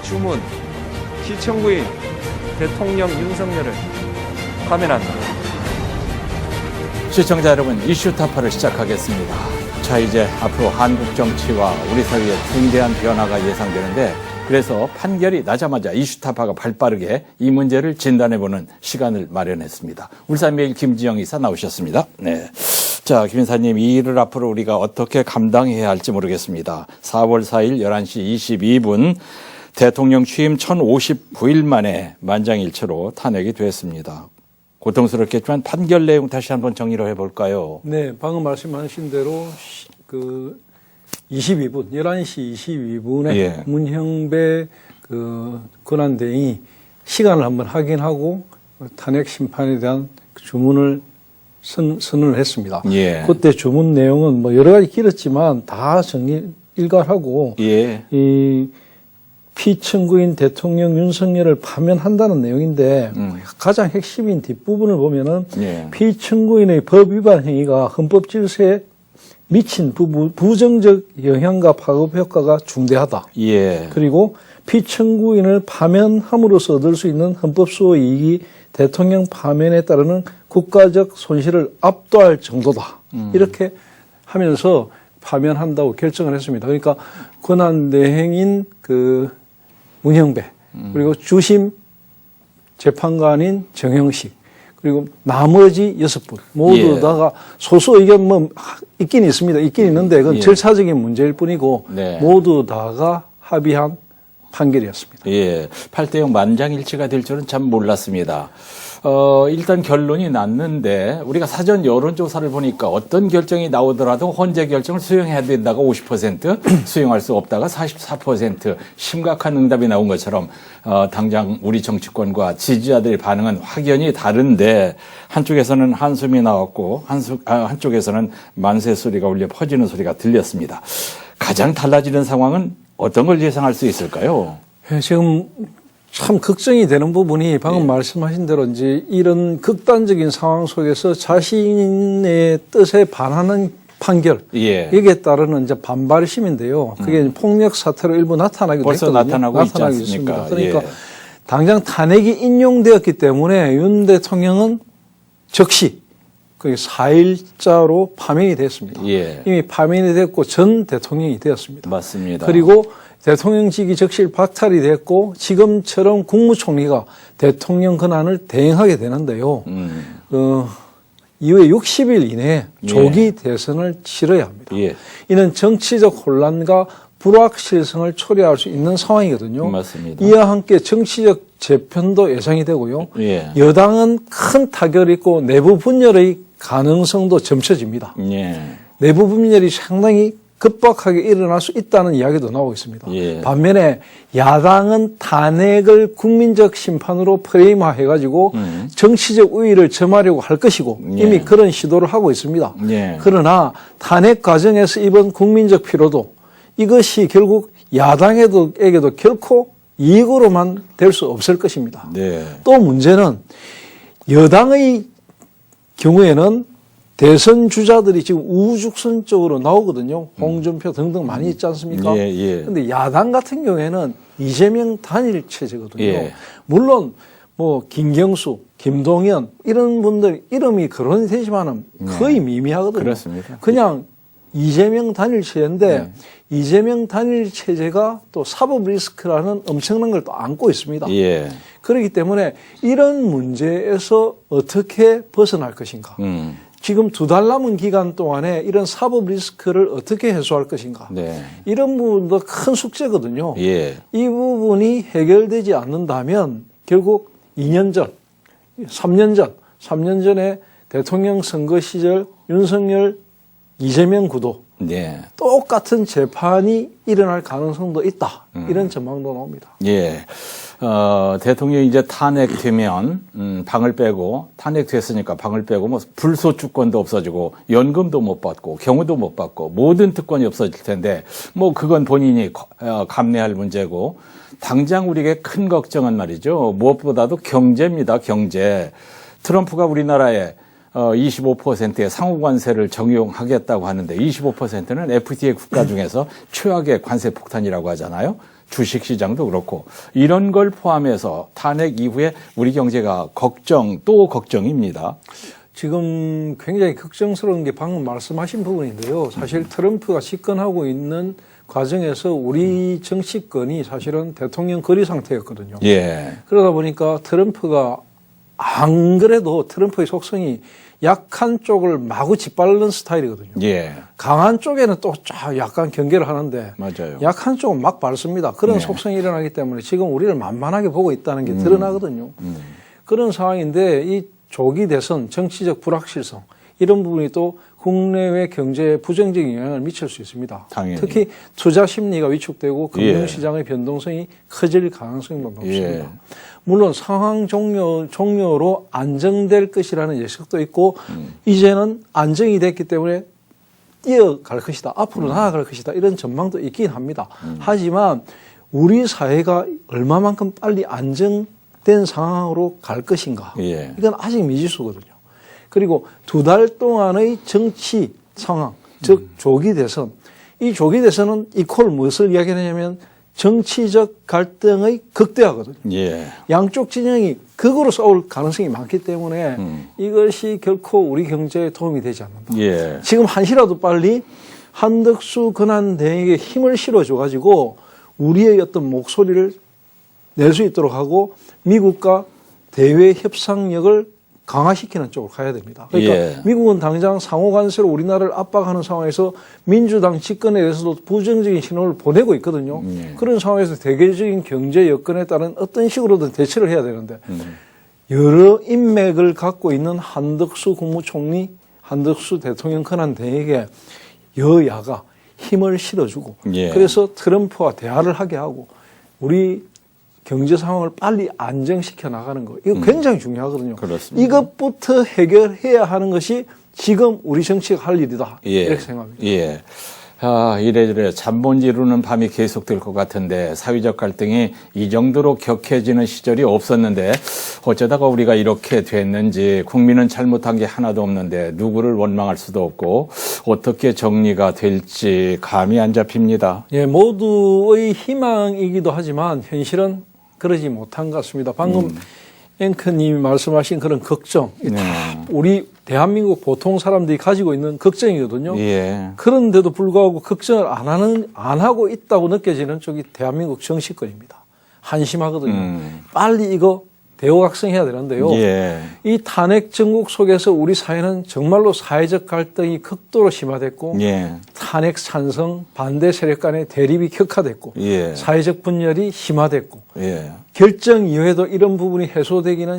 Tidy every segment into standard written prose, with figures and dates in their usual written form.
주문, 시청구인 대통령 윤석열을 파면한다. 시청자 여러분, 이슈타파를 시작하겠습니다. 자, 이제 앞으로 한국 정치와 우리 사회에 중대한 변화가 예상되는데, 그래서 판결이 나자마자 이슈타파가 발빠르게 이 문제를 진단해보는 시간을 마련했습니다. 울산매일 김지영 이사 나오셨습니다. 네. 자, 김 이사님, 이 일을 앞으로 우리가 어떻게 감당해야 할지 모르겠습니다. 4월 4일 11시 22분 대통령 취임 1059일 만에 만장일치로 탄핵이 됐습니다. 고통스럽겠지만 판결 내용 다시 한번 정리를 해볼까요? 네, 방금 말씀하신 대로 22분, 11시 22분에 예. 문형배 권한대행이 시간을 한번 확인하고 탄핵 심판에 대한 주문을 선언을 했습니다. 예. 그때 주문 내용은 뭐 여러 가지 길었지만 다 일괄하고 예. 이 피청구인 대통령 윤석열을 파면한다는 내용인데 가장 핵심인 뒷부분을 보면은 예. 피청구인의 법 위반 행위가 헌법 질서에 미친 부정적 영향과 파급 효과가 중대하다. 예. 그리고 피청구인을 파면함으로써 얻을 수 있는 헌법 수호 이익이 대통령 파면에 따르는 국가적 손실을 압도할 정도다. 이렇게 하면서 파면한다고 결정을 했습니다. 그러니까 권한대행인 문형배, 그리고 주심 재판관인 정형식, 그리고 나머지 6분 모두 다가 소수 의견 뭐 있긴 있습니다. 있긴 있는데 그건 절차적인 문제일 뿐이고 네. 모두 다가 합의한 판결이었습니다. 예. 8대0 만장일치가 될 줄은 참 몰랐습니다. 일단 결론이 났는데 우리가 사전 여론조사를 보니까 어떤 결정이 나오더라도 헌재 결정을 수용해야 된다가 50%, 수용할 수 없다가 44%, 심각한 응답이 나온 것처럼 당장 우리 정치권과 지지자들의 반응은 확연히 다른데 한쪽에서는 한숨이 나왔고 한쪽에서는 만세 소리가 울려 퍼지는 소리가 들렸습니다. 가장 달라지는 상황은 어떤 걸 예상할 수 있을까요? 지금 참 걱정이 되는 부분이 방금 말씀하신 대로 이제 이런 극단적인 상황 속에서 자신의 뜻에 반하는 판결, 여기에 따르는 이제 반발심인데요. 그게 폭력 사태로 일부 나타나기도 벌써 했거든요. 나타나고 있지 않습니까? 그러니까 당장 탄핵이 인용되었기 때문에 윤 대통령은 즉시 4일자로 파면이 됐습니다. 이미 파면이 됐고 전 대통령이 되었습니다. 맞습니다. 그리고 대통령직이 적실 박탈이 됐고 지금처럼 국무총리가 대통령 권한을 대행하게 되는데요. 이후에 60일 이내에 조기 대선을 치러야 합니다. 이는 정치적 혼란과 불확실성을 초래할 수 있는 상황이거든요. 맞습니다. 이와 함께 정치적 재편도 예상이 되고요. 여당은 큰 타격을 입고 내부 분열의 가능성도 점쳐집니다. 내부 분열이 상당히 급박하게 일어날 수 있다는 이야기도 나오고 있습니다. 반면에 야당은 탄핵을 국민적 심판으로 프레임화해가지고 정치적 우위를 점하려고 할 것이고 이미 그런 시도를 하고 있습니다. 그러나 탄핵 과정에서 입은 국민적 피로도 이것이 결국 야당에게도 결코 이익으로만 될 수 없을 것입니다. 또 문제는 여당의 경우에는 대선 주자들이 지금 우죽선적으로 나오거든요. 홍준표 등등 많이 있지 않습니까? 그런데 야당 같은 경우에는 이재명 단일 체제거든요. 물론 뭐 김경수, 김동연 이런 분들 이름이 거론이 되지만은 거의 미미하거든요. 그렇습니다. 그냥 이재명 단일 체제인데 이재명 단일 체제가 또 사법 리스크라는 엄청난 걸 또 안고 있습니다. 그렇기 때문에 이런 문제에서 어떻게 벗어날 것인가. 지금 2달 남은 기간 동안에 이런 사법 리스크를 어떻게 해소할 것인가. 이런 부분도 큰 숙제거든요. 이 부분이 해결되지 않는다면 결국 2년 전, 3년 전에 대통령 선거 시절 윤석열, 이재명 구도 똑같은 재판이 일어날 가능성도 있다. 이런 전망도 나옵니다. 대통령이 이제 탄핵되면 방을 빼고 탄핵됐으니까 방을 빼고 뭐 불소추권도 없어지고 연금도 못 받고 경호도 못 받고 모든 특권이 없어질 텐데 뭐 그건 본인이 감내할 문제고 당장 우리에게 큰 걱정은 말이죠. 무엇보다도 경제입니다. 경제. 트럼프가 우리나라에 25%의 상호관세를 적용하겠다고 하는데 25%는 FTA 국가 중에서 최악의 관세 폭탄이라고 하잖아요. 주식시장도 그렇고 이런 걸 포함해서 탄핵 이후에 우리 경제가 또 걱정입니다. 지금 굉장히 걱정스러운 게 방금 말씀하신 부분인데요. 사실 트럼프가 집권하고 있는 과정에서 우리 정치권이 사실은 대통령 거리 상태였거든요. 예. 그러다 보니까 트럼프가 안 그래도 트럼프의 속성이 약한 쪽을 마구 짓밟는 스타일이거든요. 예. 강한 쪽에는 또 약간 경계를 하는데 맞아요. 약한 쪽은 막 밟습니다. 그런 네. 속성이 일어나기 때문에 지금 우리를 만만하게 보고 있다는 게 드러나거든요. 그런 상황인데 이 조기 대선, 정치적 불확실성 이런 부분이 또 국내외 경제에 부정적인 영향을 미칠 수 있습니다. 당연히. 특히 투자 심리가 위축되고 금융시장의 변동성이 커질 가능성이 높습니다. 예. 물론 상황 종료로 안정될 것이라는 예측도 있고 이제는 안정이 됐기 때문에 뛰어갈 것이다. 앞으로 나아갈 것이다. 이런 전망도 있긴 합니다. 하지만 우리 사회가 얼마만큼 빨리 안정된 상황으로 갈 것인가. 예. 이건 아직 미지수거든요. 그리고 2달 동안의 정치 상황, 즉 조기 대선. 이 조기 대선은 이퀄 무엇을 이야기하냐면 정치적 갈등의 극대화거든요. 예. 양쪽 진영이 극으로 싸울 가능성이 많기 때문에 이것이 결코 우리 경제에 도움이 되지 않는다. 예. 지금 한시라도 빨리 한덕수 권한대행에게 힘을 실어줘가지고 우리의 어떤 목소리를 낼 수 있도록 하고 미국과 대외 협상력을 강화시키는 쪽으로 가야 됩니다. 그러니까 예. 미국은 당장 상호관세로 우리나라를 압박하는 상황에서 민주당 집권에 대해서도 부정적인 신호를 보내고 있거든요. 그런 상황에서 대개적인 경제 여건에 따른 어떤 식으로든 대처를 해야 되는데 여러 인맥을 갖고 있는 한덕수 국무총리, 한덕수 대통령 권한대행에게 여야가 힘을 실어주고 예. 그래서 트럼프와 대화를 하게 하고 우리 경제 상황을 빨리 안정시켜 나가는 거 이거 굉장히 중요하거든요. 그렇습니다. 이것부터 해결해야 하는 것이 지금 우리 정치가 할 일이다. 예. 이렇게 생각합니다. 예. 이래저래 잠 못 이루는 밤이 계속될 것 같은데 사회적 갈등이 이 정도로 격해지는 시절이 없었는데 어쩌다가 우리가 이렇게 됐는지 국민은 잘못한 게 하나도 없는데 누구를 원망할 수도 없고 어떻게 정리가 될지 감이 안 잡힙니다. 예, 모두의 희망이기도 하지만 현실은 그러지 못한 것 같습니다. 방금 앵커님이 말씀하신 그런 걱정, 다 우리 대한민국 보통 사람들이 가지고 있는 걱정이거든요. 예. 그런데도 불구하고 걱정을 안 하고 있다고 느껴지는 쪽이 대한민국 정치권입니다. 한심하거든요. 빨리 이거 대우각성해야 되는데요. 예. 이 탄핵 정국 속에서 우리 사회는 정말로 사회적 갈등이 극도로 심화됐고 예. 탄핵 찬성 반대 세력 간의 대립이 격화됐고 예. 사회적 분열이 심화됐고 예. 결정 이후에도 이런 부분이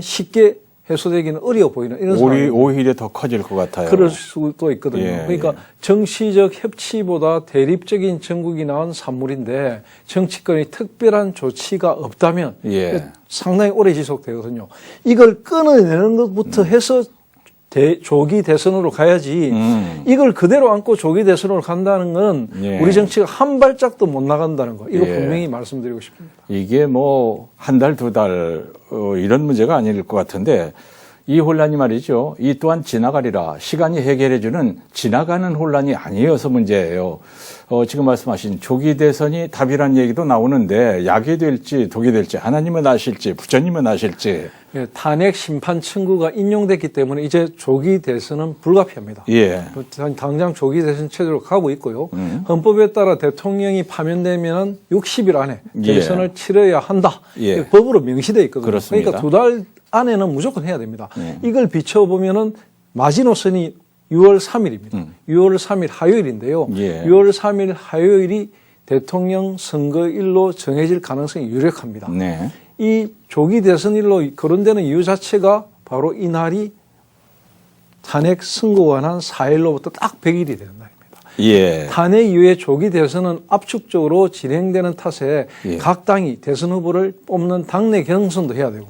쉽게 해소되기는 어려워 보이는 이런 상황입니다. 오히려 더 커질 것 같아요. 그럴 수도 있거든요. 예, 그러니까 정치적 협치보다 대립적인 정국이 낳은 산물인데 정치권이 특별한 조치가 없다면 예. 상당히 오래 지속되거든요. 이걸 끊어내는 것부터 해서 조기 대선으로 가야지 이걸 그대로 안고 조기 대선으로 간다는 건 예. 우리 정치가 한 발짝도 못 나간다는 거. 이거 예. 분명히 말씀드리고 싶습니다. 이게 뭐 한 달, 두 달 이런 문제가 아닐 것 같은데 이 혼란이 말이죠. 이 또한 지나가리라. 시간이 해결해주는 지나가는 혼란이 아니어서 문제예요. 지금 말씀하신 조기 대선이 답이란 얘기도 나오는데 약이 될지 독이 될지 하나님은 아실지 부처님은 아실지. 예, 탄핵 심판 청구가 인용됐기 때문에 이제 조기 대선은 불가피합니다. 예. 당장 조기 대선 체제로 가고 있고요. 헌법에 따라 대통령이 파면되면 60일 안에 대선을 치러야 한다. 예. 법으로 명시되어 있거든요. 그렇습니다. 그러니까 2달 안에는 무조건 해야 됩니다. 예. 이걸 비춰보면은 마지노선이 6월 3일입니다. 6월 3일 화요일인데요. 예. 6월 3일 화요일이 대통령 선거일로 정해질 가능성이 유력합니다. 네. 이 조기 대선일로 거론되는 이유 자체가 바로 이날이 탄핵 선고가 난 4일로부터 딱 100일이 되는 날입니다. 예. 탄핵 이후에 조기 대선은 압축적으로 진행되는 탓에 예. 각 당이 대선 후보를 뽑는 당내 경선도 해야 되고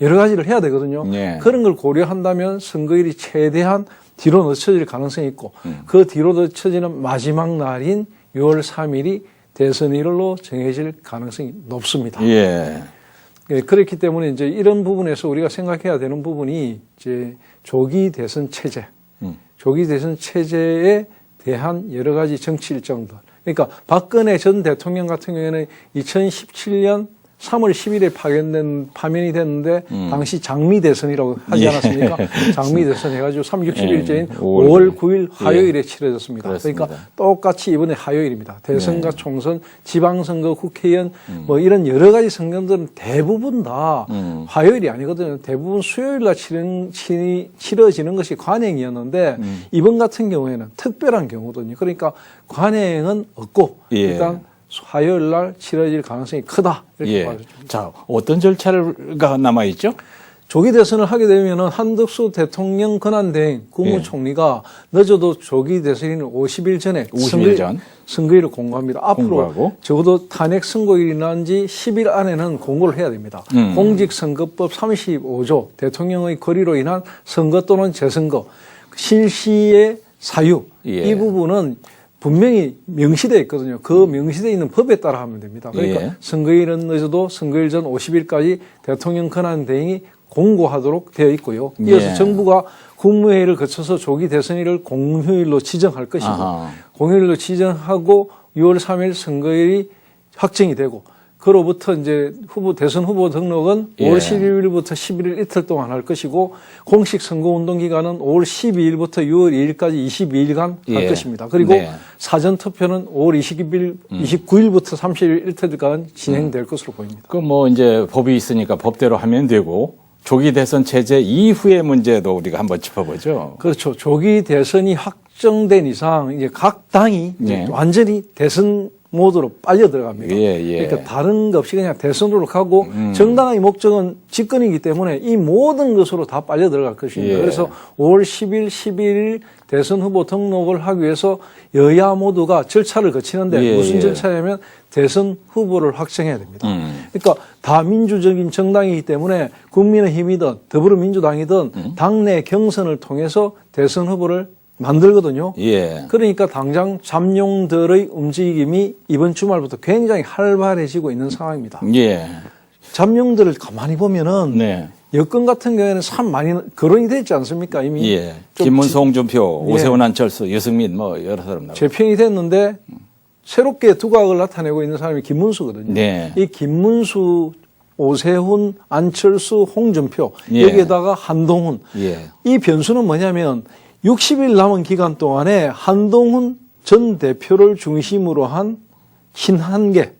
여러 가지를 해야 되거든요. 예. 그런 걸 고려한다면 선거일이 최대한 뒤로 늦춰질 가능성이 있고 그 뒤로 늦춰지는 마지막 날인 6월 3일이 대선일로 정해질 가능성이 높습니다. 예. 예, 그렇기 때문에 이제 이런 부분에서 우리가 생각해야 되는 부분이 이제 조기 대선 체제, 조기 대선 체제에 대한 여러 가지 정치 일정들. 그러니까 박근혜 전 대통령 같은 경우에는 2017년 3월 10일에 파면이 됐는데 당시 장미 대선이라고 하지 않았습니까? 장미 대선 해가지고 3, 6, 7일째인 5월 9일 화요일에 치러졌습니다. 그렇습니다. 그러니까 똑같이 이번에 화요일입니다. 대선과 총선, 지방선거, 국회의원 뭐 이런 여러 가지 선거들은 대부분 다 화요일이 아니거든요. 대부분 수요일날 치러지는 것이 관행이었는데 이번 같은 경우에는 특별한 경우거든요. 그러니까 관행은 없고 일단 화요일 날 치러질 가능성이 크다. 이렇게 말해줍니다. 자, 어떤 절차가 남아있죠? 조기 대선을 하게 되면은 한덕수 대통령 권한대행 국무총리가 늦어도 조기 대선인 50일 전에 50일 전 선거일을 공고합니다. 앞으로 공고하고. 적어도 탄핵 선고일이 난 지 10일 안에는 공고를 해야 됩니다. 공직선거법 35조 대통령의 거리로 인한 선거 또는 재선거 실시의 사유 이 부분은 분명히 명시되어 있거든요. 그 명시되어 있는 법에 따라 하면 됩니다. 그러니까 선거일은 늦어도 선거일 전 50일까지 대통령 권한 대행이 공고하도록 되어 있고요. 이어서 정부가 국무회의를 거쳐서 조기 대선일을 공휴일로 지정할 것이고 공휴일로 지정하고 6월 3일 선거일이 확정이 되고 그로부터 이제 대선 후보 등록은 5월 12일부터 11일 이틀 동안 할 것이고 공식 선거 운동 기간은 5월 12일부터 6월 2일까지 22일간 할 것입니다. 그리고 사전 투표는 5월 29일부터 30일 이틀간 진행될 것으로 보입니다. 그 뭐 이제 법이 있으니까 법대로 하면 되고 조기 대선 체제 이후의 문제도 우리가 한번 짚어보죠. 그렇죠. 조기 대선이 확정된 이상 이제 각 당이 이제 완전히 대선 모드로 빨려 들어갑니다. 그러니까 다른 것 없이 그냥 대선으로 가고 정당의 목적은 집권이기 때문에 이 모든 것으로 다 빨려 들어갈 것입니다. 그래서 5월 10일, 11일 대선 후보 등록을 하기 위해서 여야 모두가 절차를 거치는데 무슨 절차냐면 대선 후보를 확정해야 됩니다. 그러니까 다 민주적인 정당이기 때문에 국민의힘이든 더불어민주당이든 당내 경선을 통해서 대선 후보를 만들거든요. 그러니까 당장 잠룡들의 움직임이 이번 주말부터 굉장히 활발해지고 있는 상황입니다. 잠룡들을 가만히 보면은 여권 같은 경우에는 참 많이 거론이 됐지 않습니까? 이미 김문수, 홍준표, 오세훈, 안철수, 유승민 뭐 여러 사람 나오고 재평이 됐는데 새롭게 두각을 나타내고 있는 사람이 김문수거든요. 이 김문수, 오세훈, 안철수, 홍준표 여기에다가 한동훈 이 변수는 뭐냐면 60일 남은 기간 동안에 한동훈 전 대표를 중심으로 한 친한계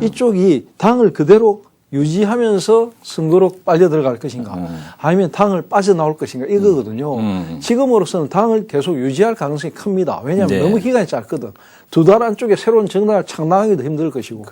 이쪽이 당을 그대로 유지하면서 선거로 빨려 들어갈 것인가 아니면 당을 빠져나올 것인가 이거거든요. 지금으로서는 당을 계속 유지할 가능성이 큽니다. 왜냐하면 너무 기간이 짧거든. 2달 안쪽에 새로운 정당을 창당하기도 힘들 것이고.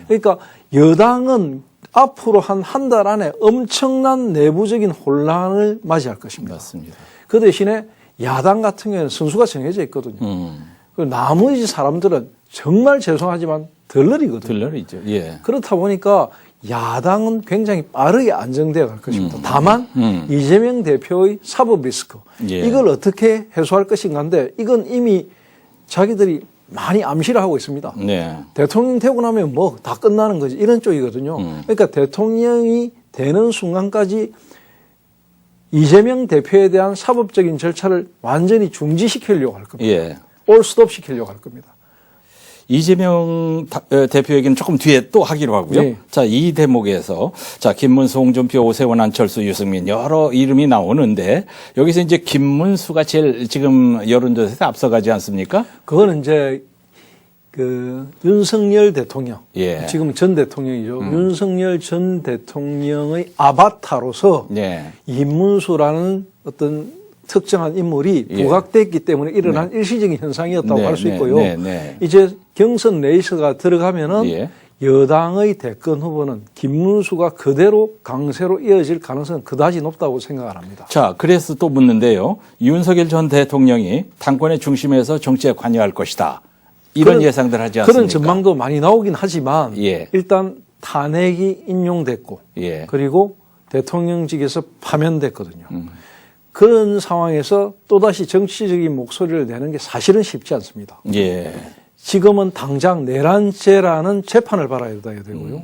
그러니까 여당은 앞으로 한 달 안에 엄청난 내부적인 혼란을 맞이할 것입니다. 맞습니다. 그 대신에 야당 같은 경우에는 선수가 정해져 있거든요. 나머지 사람들은 정말 죄송하지만 덜러리거든요. 덜러리죠. 그렇다 보니까 야당은 굉장히 빠르게 안정되어 갈 것입니다. 다만 이재명 대표의 사법 리스크 이걸 어떻게 해소할 것인가인데 이건 이미 자기들이 많이 암시를 하고 있습니다. 대통령 되고 나면 뭐 다 끝나는 거지 이런 쪽이거든요. 그러니까 대통령이 되는 순간까지 이재명 대표에 대한 사법적인 절차를 완전히 중지시키려고 할 겁니다. 올 스톱 시키려고 할 겁니다. 이재명 대표 얘기는 조금 뒤에 또 하기로 하고요. 자, 이 대목에서 자, 김문수, 홍준표, 오세훈, 안철수, 유승민 여러 이름이 나오는데 여기서 이제 김문수가 제일 지금 여론조사에서 앞서가지 않습니까? 그거는 이제 그 윤석열 대통령, 지금 전 대통령이죠. 윤석열 전 대통령의 아바타로서 김문수라는 어떤 특정한 인물이 부각됐기 때문에 일어난 일시적인 현상이었다고 할 수 있고요. 이제 경선 레이스가 들어가면은 여당의 대권 후보는 김문수가 그대로 강세로 이어질 가능성은 그다지 높다고 생각을 합니다. 자, 그래서 또 묻는데요. 윤석열 전 대통령이 당권의 중심에서 정치에 관여할 것이다. 이런 예상들 하지 않습니까? 그런 전망도 많이 나오긴 하지만 일단 탄핵이 인용됐고 그리고 대통령직에서 파면됐거든요. 그런 상황에서 또다시 정치적인 목소리를 내는 게 사실은 쉽지 않습니다. 지금은 당장 내란죄라는 재판을 받아야 되고요.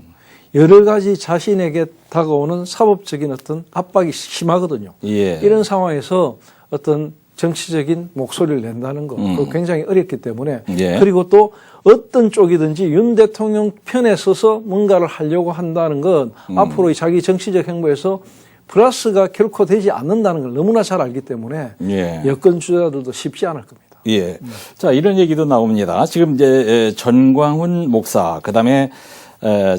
여러 가지 자신에게 다가오는 사법적인 어떤 압박이 심하거든요. 예. 이런 상황에서 어떤 정치적인 목소리를 낸다는 거 그거 굉장히 어렵기 때문에 예. 그리고 또 어떤 쪽이든지 윤 대통령 편에 서서 뭔가를 하려고 한다는 건 앞으로의 자기 정치적 행보에서 플러스가 결코 되지 않는다는 걸 너무나 잘 알기 때문에 예. 여권 주자들도 쉽지 않을 겁니다. 예. 자, 이런 얘기도 나옵니다. 지금 이제 전광훈 목사, 그 다음에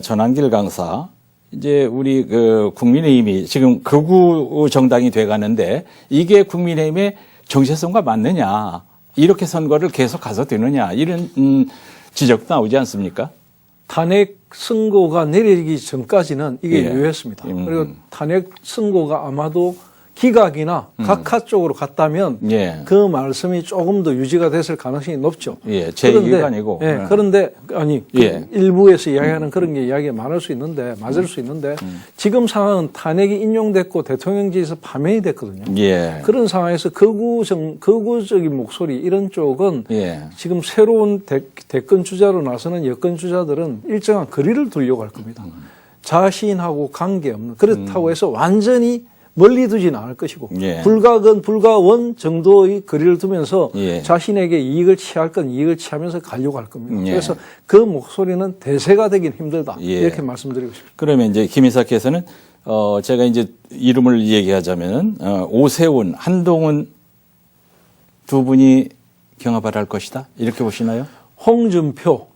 전한길 강사, 이제 우리 그 국민의힘이 지금 극우 정당이 돼 가는데 이게 국민의힘의 정체성과 맞느냐, 이렇게 선거를 계속 가서 되느냐, 이런 지적도 나오지 않습니까? 탄핵 선고가 내리기 전까지는 이게 예. 유효했습니다. 그리고 탄핵 선고가 아마도 기각이나 각하 쪽으로 갔다면 예. 그 말씀이 조금 더 유지가 됐을 가능성이 높죠. 예, 제 얘기가 아니고. 예, 그런데 아니 예. 일부에서 이야기하는 그런 게 이야기가 많을 수 있는데 맞을 수 있는데 지금 상황은 탄핵이 인용됐고 대통령직에서 파면이 됐거든요. 예. 그런 상황에서 극우적인 목소리 이런 쪽은 예. 지금 새로운 대권 주자로 나서는 여권 주자들은 일정한 거리를 두려고 할 겁니다. 자신하고 관계없는 그렇다고 해서 완전히 멀리 두지는 않을 것이고 예. 불가근 불가원 정도의 거리를 두면서 예. 자신에게 이익을 취할 건 이익을 취하면서 가려고 할 겁니다. 예. 그래서 그 목소리는 대세가 되긴 힘들다. 예. 이렇게 말씀드리고 싶습니다. 그러면 이제 김 이사께서는 제가 이제 이름을 얘기하자면은 오세훈, 한동훈 두 분이 경합을 할 것이다, 이렇게 보시나요? 홍준표,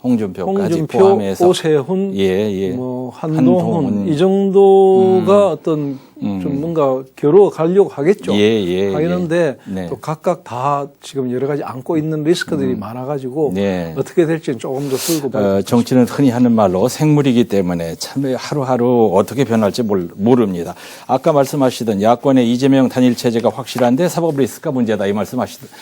포함해서 오세훈, 예. 뭐 한동훈 이 정도가 어떤 좀 뭔가 겨루어 가려고 하겠죠. 하겠는데 네. 또 각각 다 지금 여러 가지 안고 있는 리스크들이 많아가지고 네. 어떻게 될지는 조금 더 풀고 봐야 정치는 흔히 하는 말로 생물이기 때문에 참 하루하루 어떻게 변할지 모릅니다. 아까 말씀하시던 야권의 이재명 단일 체제가 확실한데 사법 리스크가 문제다, 이 말씀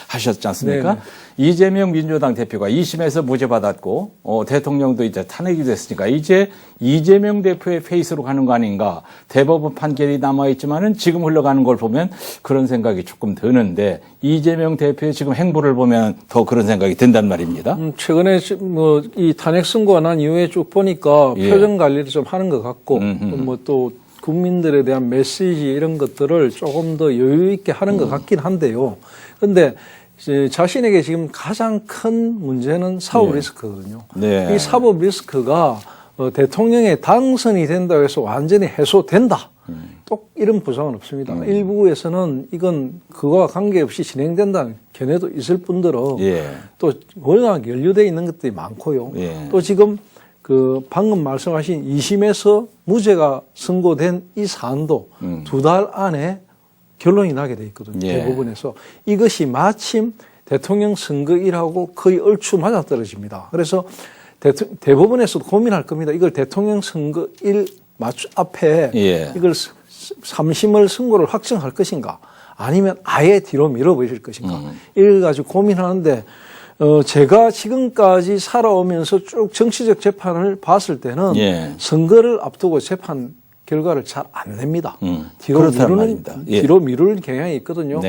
하셨지 않습니까? 네네. 이재명 민주당 대표가 2심에서 무죄 받았고 대통령도 이제 탄핵이 됐으니까 이제 이재명 대표의 페이스로 가는 거 아닌가. 대법원 판결이 남아있지만은 지금 흘러가는 걸 보면 그런 생각이 조금 드는데 이재명 대표의 지금 행보를 보면 더 그런 생각이 든단 말입니다. 최근에 뭐 이 탄핵 선고가 난 이후에 쭉 보니까 예. 표정 관리를 좀 하는 것 같고 뭐 또 국민들에 대한 메시지 이런 것들을 조금 더 여유 있게 하는 것 같긴 한데요. 그런데 자신에게 지금 가장 큰 문제는 사법 리스크거든요. 네. 이 사법 리스크가 대통령에 당선이 된다고 해서 완전히 해소된다. 또 이런 보장은 없습니다. 일부에서는 이건 그거와 관계없이 진행된다는 견해도 있을 뿐더러 또 워낙 연루되어 있는 것들이 많고요. 또 지금 그 방금 말씀하신 2심에서 무죄가 선고된 이 사안도 2달 안에 결론이 나게 돼 있거든요. 대부분에서. 이것이 마침 대통령 선거일하고 거의 얼추 맞아떨어집니다. 그래서 대법원에서도 고민할 겁니다. 이걸 대통령 선거일 앞에 이걸 3심을 선고를 확정할 것인가 아니면 아예 뒤로 밀어버릴 것인가 이걸 가지고 고민하는데 제가 지금까지 살아오면서 쭉 정치적 재판을 봤을 때는 선거를 앞두고 재판 결과를 잘 안 냅니다. 뒤로 미루는 경향이 있거든요.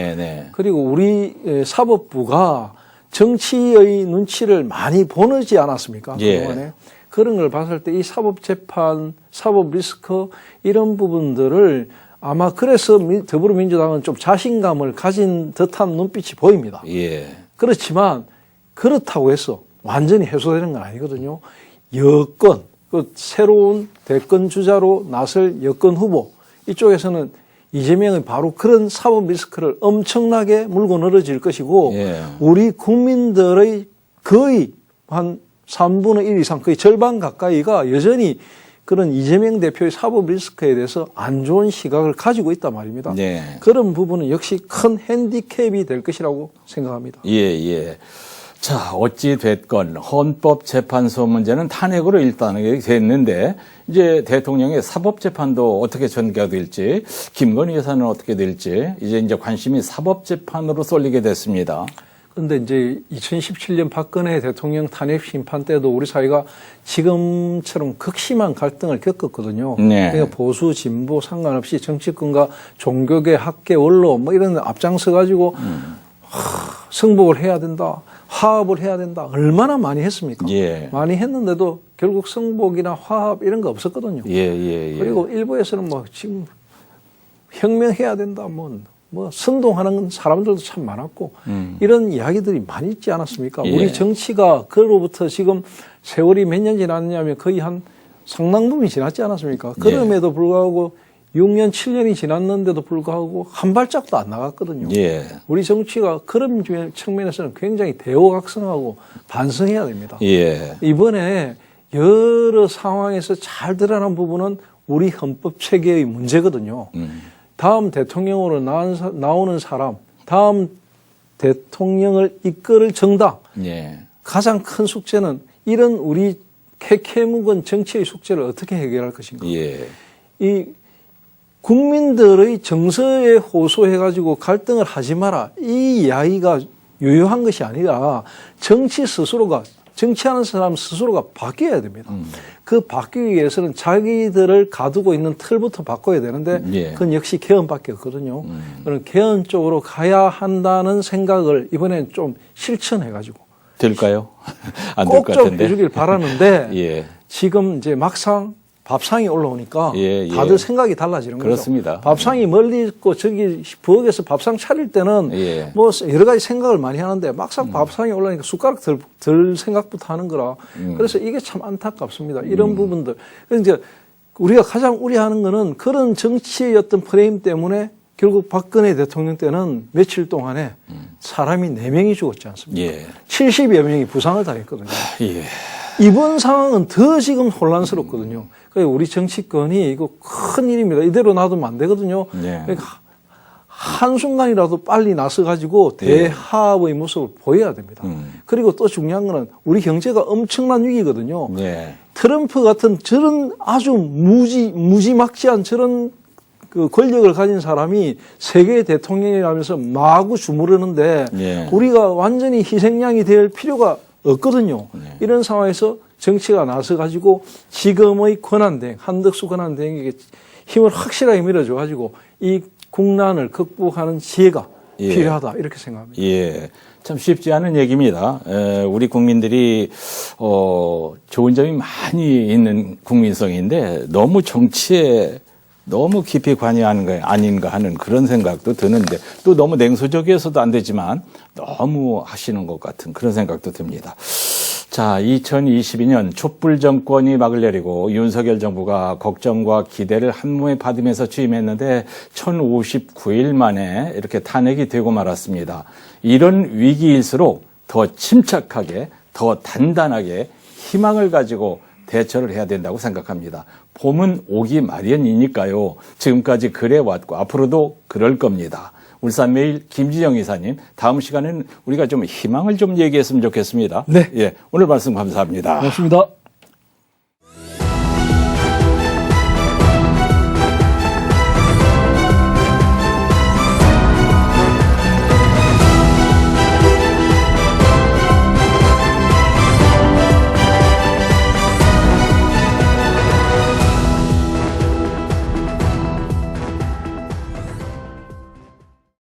그리고 우리 사법부가 정치의 눈치를 많이 보내지 않았습니까? 그동안에. 그런 걸 봤을 때 이 사법재판, 사법 리스크 이런 부분들을 아마 그래서 더불어민주당은 좀 자신감을 가진 듯한 눈빛이 보입니다. 그렇지만 그렇다고 해서 완전히 해소되는 건 아니거든요. 여권, 새로운 대권 주자로 나설 여권 후보 이쪽에서는 이재명이 바로 그런 사법 리스크를 엄청나게 물고 늘어질 것이고 우리 국민들의 거의 한 3분의 1 이상 거의 절반 가까이가 여전히 그런 이재명 대표의 사법 리스크에 대해서 안 좋은 시각을 가지고 있단 말입니다. 그런 부분은 역시 큰 핸디캡이 될 것이라고 생각합니다. 자, 어찌 됐건 헌법재판소 문제는 탄핵으로 일단 됐는데 이제 대통령의 사법재판도 어떻게 전개가 될지, 김건희 여사는 어떻게 될지 이제 관심이 사법재판으로 쏠리게 됐습니다. 그런데 이제 2017년 박근혜 대통령 탄핵 심판 때도 우리 사회가 지금처럼 극심한 갈등을 겪었거든요. 그러니까 보수, 진보 상관없이 정치권과 종교계, 학계, 원로 뭐 이런 데 앞장서 가지고 승복을 해야 된다. 화합을 해야 된다. 얼마나 많이 했습니까? 예. 많이 했는데도 결국 성복이나 화합 이런 거 없었거든요. 예. 그리고 일부에서는 뭐 지금 혁명해야 된다. 뭐 선동하는 사람들도 참 많았고 이런 이야기들이 많이 있지 않았습니까? 예. 우리 정치가 그로부터 지금 세월이 몇 년 지났냐면 거의 한 상당 부분이 지났지 않았습니까? 그럼에도 불구하고 6년, 7년이 지났는데도 불구하고 한 발짝도 안 나갔거든요. 예. 우리 정치가 그런 측면에서는 굉장히 대오각성하고 반성해야 됩니다. 예. 이번에 여러 상황에서 잘 드러난 부분은 우리 헌법 체계의 문제거든요. 다음 대통령으로 나오는 사람, 다음 대통령을 이끌 정당, 예. 가장 큰 숙제는 이런 우리 캐캐묵은 정치의 숙제를 어떻게 해결할 것인가. 예. 이 국민들의 정서에 호소해가지고 갈등을 하지 마라. 이 이야기가 유효한 것이 아니라 정치하는 사람 스스로가 바뀌어야 됩니다. 그 바뀌기 위해서는 자기들을 가두고 있는 틀부터 바꿔야 되는데 예. 그건 역시 개헌밖에 없거든요. 그런 개헌 쪽으로 가야 한다는 생각을 이번엔 좀 실천해가지고 될까요? 안 될 것 꼭 좀 같은데. 해주길 바라는데 예. 지금 이제 막상 밥상이 올라오니까 예. 다들 생각이 달라지는 거죠. 그렇습니다. 밥상이 멀리 있고 저기 부엌에서 밥상 차릴 때는 예. 뭐 여러 가지 생각을 많이 하는데 막상 밥상이 올라오니까 숟가락 덜 생각부터 하는 거라. 그래서 이게 참 안타깝습니다. 이런 부분들. 그래서 이제 우리가 가장 우려하는 거는 그런 정치의 어떤 프레임 때문에 결국 박근혜 대통령 때는 며칠 동안에 사람이 4명이 죽었지 않습니까? 예. 70여 명이 부상을 당했거든요. 예. 이번 상황은 더 지금 혼란스럽거든요. 그러니까 우리 정치권이 이거 큰 일입니다. 이대로 놔두면 안 되거든요. 예. 그러니까 한순간이라도 빨리 나서가지고 대화합의 모습을 보여야 됩니다. 그리고 또 중요한 거는 우리 경제가 엄청난 위기거든요. 예. 트럼프 같은 저런 아주 무지막지한 저런 그 권력을 가진 사람이 세계 대통령이라면서 마구 주무르는데 예. 우리가 완전히 희생양이 될 필요가 없거든요. 네. 이런 상황에서 정치가 나서가지고 지금의 권한대행, 한덕수 권한대행에게 힘을 확실하게 밀어줘가지고 이 국난을 극복하는 지혜가 예. 필요하다 이렇게 생각합니다. 예. 참 쉽지 않은 얘기입니다. 우리 국민들이 좋은 점이 많이 있는 국민성인데 너무 정치에 너무 깊이 관여하는 거 아닌가 하는 그런 생각도 드는데 또 너무 냉소적이어서도 안 되지만 너무 하시는 것 같은 그런 생각도 듭니다. 자, 2022년 촛불 정권이 막을 내리고 윤석열 정부가 걱정과 기대를 한 몸에 받으면서 취임했는데 1059일 만에 이렇게 탄핵이 되고 말았습니다. 이런 위기일수록 더 침착하게, 더 단단하게 희망을 가지고 대처를 해야 된다고 생각합니다. 봄은 오기 마련이니까요. 지금까지 그래왔고 앞으로도 그럴 겁니다. 울산매일 김지영 이사님, 다음 시간에는 우리가 좀 희망을 좀 얘기했으면 좋겠습니다. 네. 예, 오늘 말씀 감사합니다. 고맙습니다.